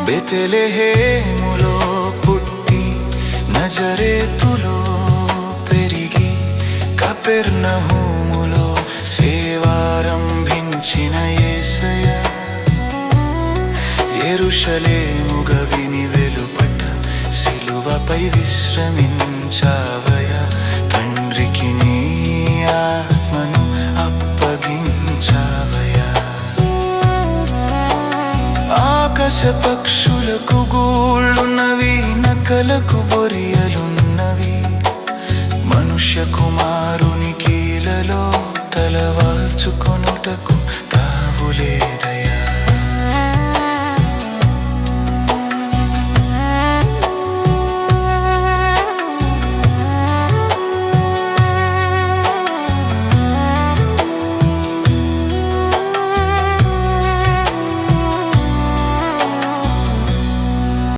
బెతెలెహేములో పుట్టి నజరేతులో పెరిగి కపెర్నహూములో సేవారంభించిన యేసయ్య యెరూషలేముగా విని వెలుపట సిలువపై విశ్రమించావయ్యా తండ్రికి నీ ఆత్మను అప్పగించావయ్యా ఆకాశ పక్షులకు గూళ్ళున్నవి నక్కలకు బొరియలున్నవి మనుష్య కుమారుని కీలలో తలవాల్చుకొనుటకు తావులే